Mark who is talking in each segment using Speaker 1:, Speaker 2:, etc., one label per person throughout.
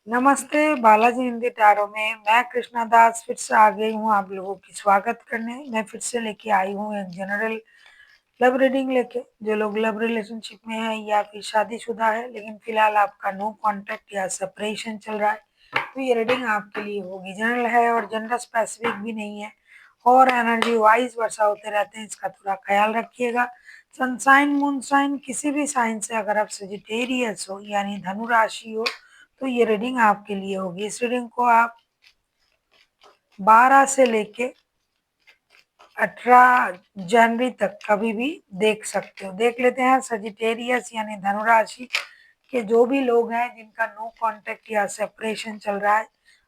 Speaker 1: नमस्ते बालाजी हिंदी टैरो में मैं कृष्णा दास फिर से आ गई हूँ आप लोगों की स्वागत करने। मैं फिर से लेके आई हूँ एक जनरल लव रीडिंग लेके। जो लोग लव रिलेशनशिप में है या फिर शादीशुदा है लेकिन फिलहाल आपका नो कांटेक्ट या सेपरेशन चल रहा है तो ये रीडिंग आपके लिए होगी। जनरल है और जेंडर स्पेसिफिक भी नहीं है और एनर्जी वाइज वर्षा होते रहते हैं, इसका थोड़ा ख्याल रखिएगा। सनसाइन मूनसाइन किसी भी साइन से अगर आप सजिटेरियस हो यानी धनु राशि हो तो ये रीडिंग आपके लिए होगी। इस रीडिंग को आप 12 से लेके 18 जनवरी तक कभी भी देख सकते हो। देख लेते हैं सजिटेरियस यानी धनु राशि के जो भी लोग हैं जिनका नो कांटेक्ट या सेपरेशन चल रहा है,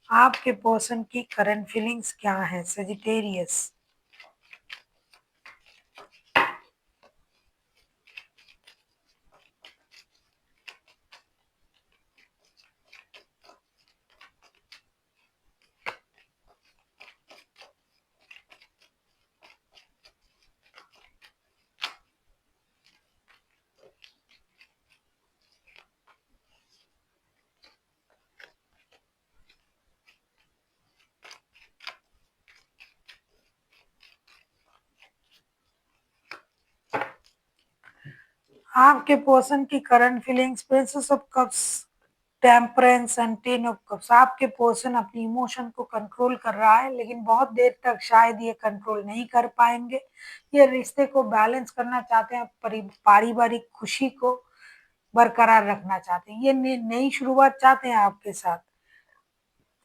Speaker 1: आपके पर्सन की करंट फीलिंग्स क्या है। सजिटेरियस, आपके पर्सन की current feelings princess of cups, temperance and ten of cups. आपके पर्सन अपनी इमोशन को कंट्रोल कर रहा है लेकिन बहुत देर तक शायद ये कंट्रोल नहीं कर पाएंगे। ये रिश्ते को बैलेंस करना चाहते हैं, पारिवारिक खुशी को बरकरार रखना चाहते हैं। ये नई शुरुआत चाहते हैं आपके साथ,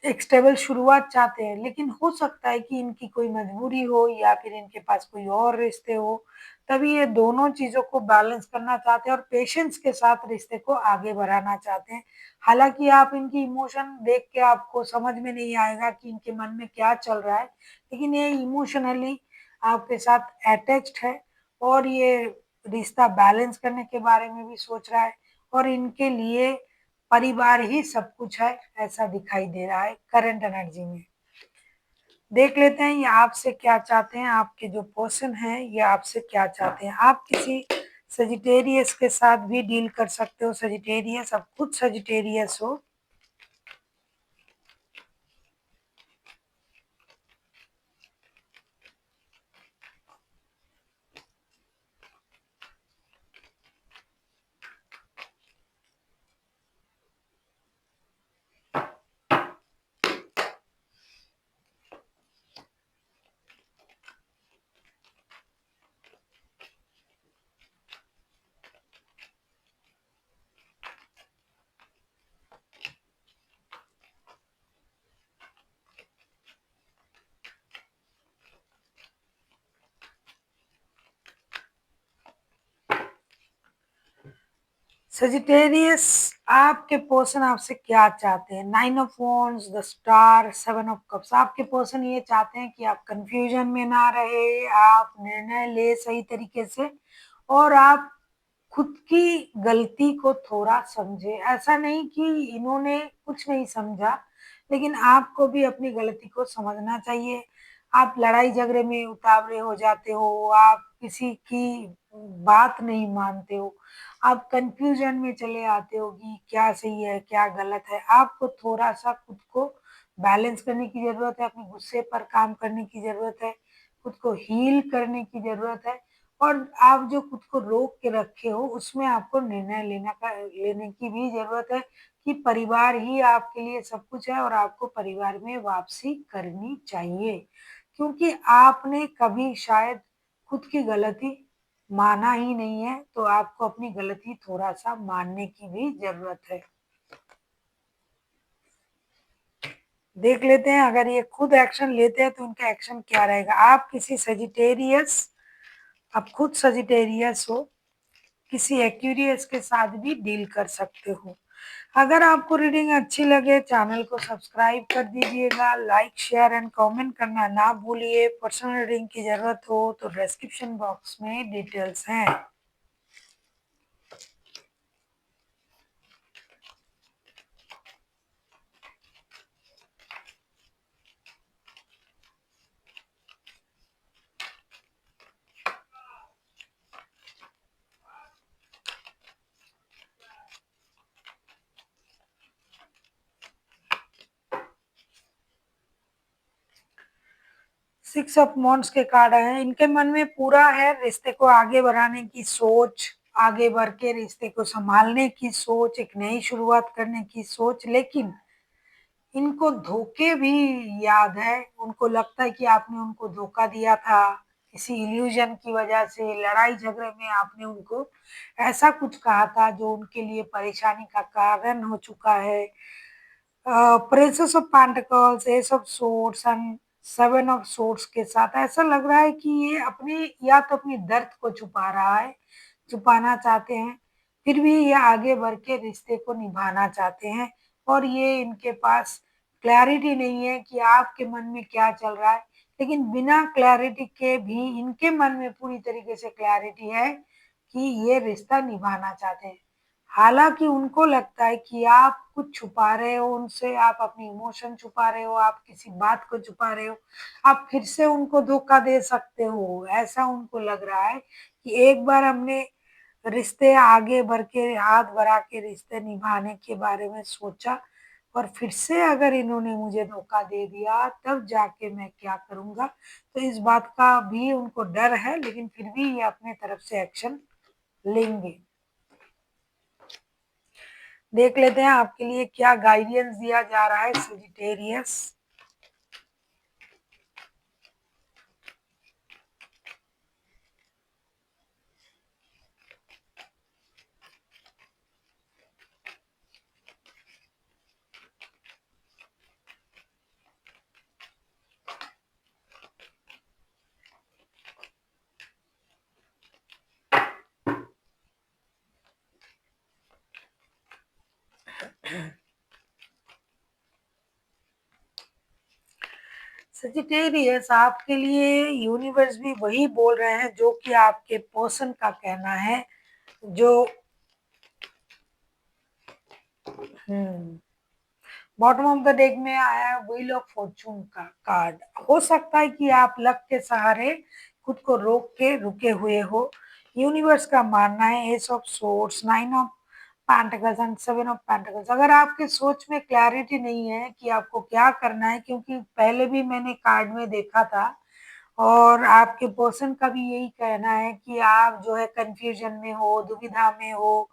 Speaker 1: एक स्टेबल शुरुआत चाहते हैं, लेकिन हो सकता है कि इनकी कोई मजबूरी हो या फिर इनके पास कोई और रिश्ते हो, तभी ये दोनों चीजों को बैलेंस करना चाहते हैं और पेशेंस के साथ रिश्ते को आगे बढ़ाना चाहते हैं। हालांकि आप इनकी इमोशन देख के आपको समझ में नहीं आएगा कि इनके मन में क्या चल रहा है, लेकिन ये इमोशनली आपके साथ अटैच्ड है और ये रिश्ता बैलेंस करने के बारे में भी सोच रहा है और इनके लिए परिवार ही सब कुछ है, ऐसा दिखाई दे रहा है करंट एनर्जी में। देख लेते हैं ये आपसे क्या चाहते हैं, आपके जो पर्सन है ये आपसे क्या चाहते हैं। आप किसी सजिटेरियस के साथ भी डील कर सकते हो। सजिटेरियस, अब खुद सजिटेरियस हो, सजिटेरियस आपके पर्सन आपसे क्या चाहते हैं। 9 of wands, the star, 7 of cups. आपके पर्सन ये चाहते हैं कि आप कंफ्यूजन में ना रहे, आप निर्णय ले सही तरीके से और आप खुद की गलती को थोड़ा समझे। ऐसा नहीं कि इन्होंने कुछ नहीं समझा, लेकिन आपको भी अपनी गलती को समझना चाहिए। आप लड़ाई झगड़े में उतावले हो जाते हो, आप किसी की बात नहीं मानते हो, आप कंफ्यूजन में चले आते हो कि क्या सही है क्या गलत है। आपको थोड़ा सा खुद को बैलेंस करने की जरूरत है, अपने गुस्से पर काम करने की जरूरत है, खुद को हील करने की जरूरत है और आप जो खुद को रोक के रखे हो उसमें आपको निर्णय लेने की भी जरूरत है कि परिवार ही आपके लिए सब कुछ है और आपको परिवार में वापसी करनी चाहिए, क्योंकि आपने कभी शायद खुद की गलती माना ही नहीं है, तो आपको अपनी गलती थोड़ा सा मानने की भी जरूरत है। देख लेते हैं अगर ये खुद एक्शन लेते हैं तो उनका एक्शन क्या रहेगा। आप किसी सजिटेरियस, आप खुद सजिटेरियस हो, किसी एक्यूरियस के साथ भी डील कर सकते हो। अगर आपको रीडिंग अच्छी लगे चैनल को सब्सक्राइब कर दीजिएगा, लाइक शेयर एंड कमेंट करना ना भूलिए। पर्सनल रीडिंग की जरूरत हो तो डिस्क्रिप्शन बॉक्स में डिटेल्स हैं। सिक्स ऑफ वांड्स के कार्ड हैं। इनके मन में पूरा है रिश्ते को आगे बढ़ाने की सोच, आगे बढ़ के रिश्ते को संभालने की सोच, एक नई शुरुआत करने की सोच, लेकिन इनको धोखे भी याद है। उनको लगता है कि आपने उनको धोखा दिया था, किसी इल्यूजन की वजह से, लड़ाई झगड़े में आपने उनको ऐसा कुछ कहा था जो उनके लिए परेशानी का कारण हो चुका है। Princess of pentacles, S of swords and seven of swords के साथ ऐसा लग रहा है कि ये अपनी या तो अपनी दर्द को छुपा रहा है, छुपाना चाहते हैं, फिर भी ये आगे बढ़ के रिश्ते को निभाना चाहते हैं और ये इनके पास क्लैरिटी नहीं है कि आपके मन में क्या चल रहा है। लेकिन बिना क्लैरिटी के भी इनके मन में पूरी तरीके से क्लैरिटी है कि ये रिश्ता निभाना चाहते हैं। हालाँकि उनको लगता है कि आप कुछ छुपा रहे हो उनसे, आप अपनी इमोशन छुपा रहे हो, आप किसी बात को छुपा रहे हो, आप फिर से उनको धोखा दे सकते हो। ऐसा उनको लग रहा है कि एक बार हमने रिश्ते आगे बढ़ के, हाथ बढ़ा के रिश्ते निभाने के बारे में सोचा और फिर से अगर इन्होंने मुझे धोखा दे दिया, तब जाके मैं क्या करूँगा? तो इस बात का भी उनको डर है, लेकिन फिर भी ये अपने तरफ से एक्शन लेंगे। देख लेते हैं आपके लिए क्या गाइडेंस दिया जा रहा है सजिटेरियस। सजिटेरियस, आपके लिए यूनिवर्स भी वही बोल रहे हैं जो कि आपके पर्सन का कहना है। जो बॉटम ऑफ द डेक में आया है व्हील ऑफ फॉर्चून का कार्ड। हो सकता है कि आप लक के सहारे खुद को रोक के रुके हुए हो। यूनिवर्स का मानना है S of swords, nine of pentacles and seven of pentacles. अगर आपके सोच में क्लैरिटी नहीं है कि आपको क्या करना है, क्योंकि पहले भी मैंने कार्ड में देखा था और आपके पर्सन का भी यही कहना है कि आप जो है कंफ्यूजन में हो, दुविधा में हो,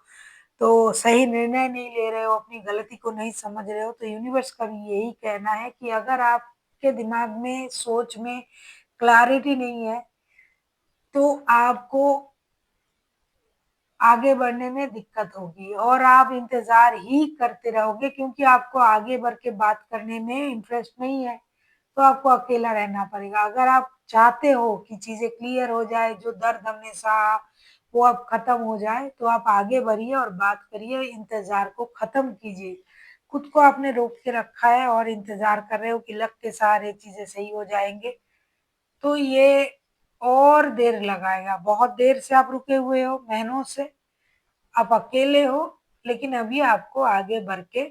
Speaker 1: तो सही निर्णय नहीं ले रहे हो, अपनी गलती को नहीं समझ रहे हो। तो यूनिवर्स का भी यही कहना है कि अगर आपके दिमाग में, सोच में क्लैरिटी नहीं है, तो आपको आगे बढ़ने में दिक्कत होगी और आप इंतजार ही करते रहोगे, क्योंकि आपको आगे बढ़ के बात करने में इंटरेस्ट नहीं है, तो आपको अकेला रहना पड़ेगा। अगर आप चाहते हो कि चीजें क्लियर हो जाए, जो दर्द हमने सहा वो अब खत्म हो जाए, तो आप आगे बढ़िए और बात करिए, इंतजार को खत्म कीजिए। खुद को आपने रोक के रखा है और इंतजार कर रहे हो कि लक के सहारे चीजें सही हो जाएंगे, तो ये और देर लगाएगा। बहुत देर से आप रुके हुए हो, महीनों से आप अकेले हो, लेकिन अभी आपको आगे बढ़ के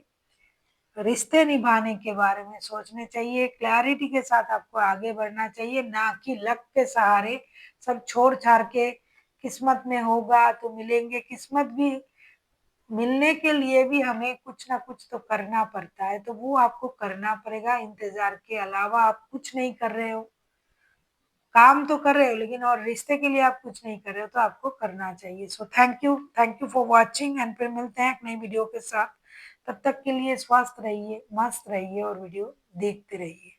Speaker 1: रिश्ते निभाने के बारे में सोचने चाहिए। क्लैरिटी के साथ आपको आगे बढ़ना चाहिए, ना कि लक के सहारे सब छोड़ छाड़ के किस्मत में होगा तो मिलेंगे। किस्मत भी मिलने के लिए भी हमें कुछ ना कुछ तो करना पड़ता है, तो वो आपको करना पड़ेगा। इंतजार के अलावा आप कुछ नहीं कर रहे हो, काम तो कर रहे हो लेकिन और रिश्ते के लिए आप कुछ नहीं कर रहे हो, तो आपको करना चाहिए। So thank you for watching and फिर मिलते हैं एक नई वीडियो के साथ। तब तक के लिए स्वस्थ रहिए, मस्त रहिए और वीडियो देखते रहिए।